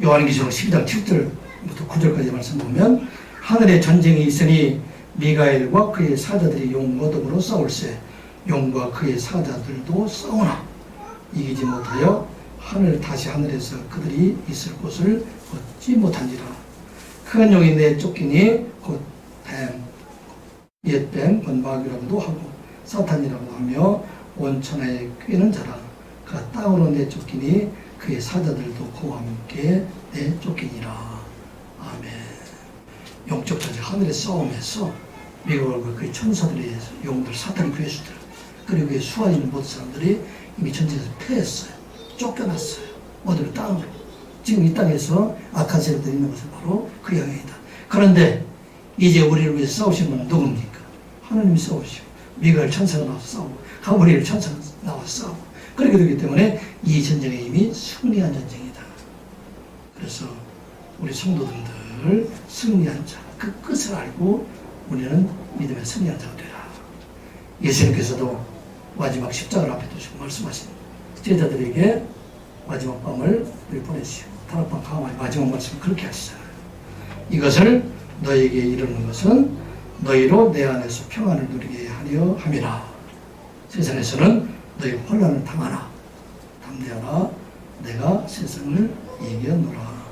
요한계시록 12장 7절부터 9절까지 말씀 보면 하늘에 전쟁이 있으니 미가엘과 그의 사자들이 용과 더불어 싸울세 용과 그의 사자들도 싸우나 이기지 못하여 다시 하늘에서 그들이 있을 곳을 얻지 못한지라. 큰 용이 내쫓기니 곧 뱀, 옛뱀, 번박이라고도 하고 사탄이라고 하며 온 천하에 꿰는 자라. 그가 땅으로 내쫓기니 그의 사자들도 그와 함께 내쫓기니라. 아멘. 영적 전쟁 하늘의 싸움에서 미국과 그의 천사들의 용들, 사탄의 괴수들 그리고 그의 수하에 있는 모든 사람들이 이미 전쟁에서 패했어요. 쫓겨났어요. 어디로? 땅으로. 지금 이 땅에서 악한 세력들이 있는 것은 바로 그 영향이다. 그런데 이제 우리를 위해서 싸우신 분은 누굽니까? 하나님이 싸우시고 미가엘 천사가 나와서 싸우고 가브리엘 천사가 나와서 싸우고 그렇게 되기 때문에 이 전쟁에 이미 승리한 전쟁이다. 그래서 우리 성도들 승리한 자, 그 끝을 알고 우리는 믿음의 승리한 자가 되라. 예수님께서도 마지막 십자가를 앞에 두시고 말씀하신 제자들에게 마지막 밤을 보내시고 다락방 강화의 마지막 말씀을 그렇게 하시잖아요. 이것을 너에게 이르는 것은 너희로 내 안에서 평안을 누리게 하려 함이라. 세상에서는 너희 혼란을 당하나 담대하라. 내가 세상을 이겨노라.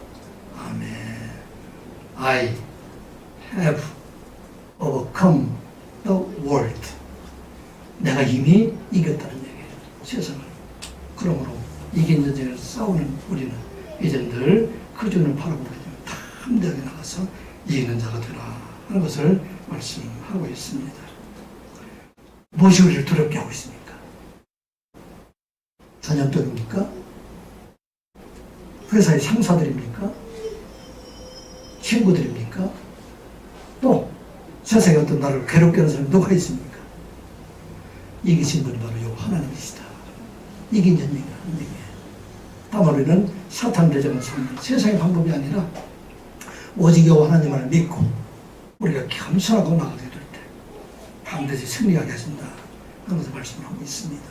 아멘. I have overcome the world. 내가 이미 이겼다는 얘기예요. 세상을. 그러므로 이긴 전쟁을 싸우는 우리는 이제 늘 그 주를 바라보게 되면 담대하게 나가서 이기는 자가 되라 하는 것을 말씀하고 있습니다. 무엇이 우리를 두렵게 하고 있습니까? 전염병입니까? 회사의 상사들입니까? 친구들입니까? 또 세상에 어떤 나를 괴롭게 하는 사람이 누가 있습니까? 이기신 분이 바로 요 하나님이시다. 이긴 전쟁이라는 얘기예요. 다만 우리는 사탄 대적을 삼는 세상의 방법이 아니라 오직 여호와 하나님을 믿고 우리가 겸손하고 나가게 될 때 반드시 승리하게 하신다. 하면서 말씀을 하고 있습니다.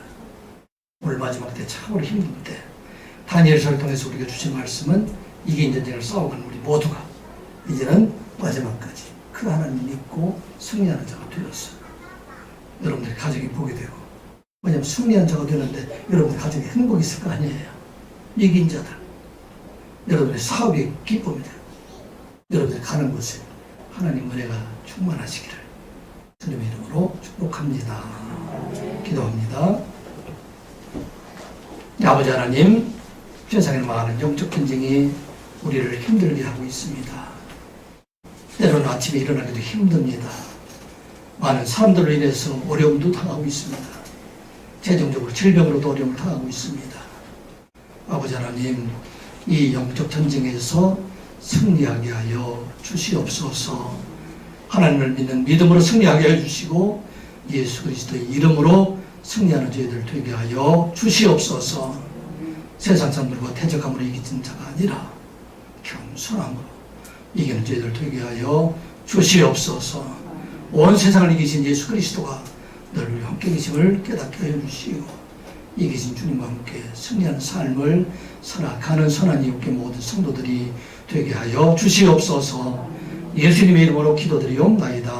오늘 마지막 때 참으로 힘들 때 다니엘서를 통해서 우리가 주신 말씀은 이긴 전쟁을 싸우는 우리 모두가 이제는 마지막까지 그 하나님 믿고 승리하는 자가 되었어요. 여러분들의 가정이 복이 되고, 왜냐하면 승리한 자가 되는데 여러분들 가정에 행복이 있을 거 아니에요. 이긴 자들, 여러분의 사업이 기쁨이 되고, 여러분들 가는 곳에 하나님 은혜가 충만하시기를 주님의 이름으로 축복합니다. 기도합니다. 아버지 하나님, 세상에 많은 영적 전쟁이 우리를 힘들게 하고 있습니다. 때로는 아침에 일어나기도 힘듭니다. 많은 사람들로 인해서 어려움도 당하고 있습니다. 재정적으로 질병으로도 어려움을 당하고 있습니다. 아버지 하나님, 이 영적 전쟁에서 승리하게 하여 주시옵소서. 하나님을 믿는 믿음으로 승리하게 해주시고 예수 그리스도의 이름으로 승리하는 저희들 되게 하여 주시옵소서. 세상 사람들과 대적함으로 이기는 자가 아니라 겸손함으로 이기는 저희들 되게 하여 주시옵소서. 온 세상을 이기신 예수 그리스도가 늘 우리 함께 계심을 깨닫게 해주시고 이기신 주님과 함께 승리하는 삶을 살아가는 선한 이웃계 모든 성도들이 되게 하여 주시옵소서. 예수님의 이름으로 기도드리옵나이다.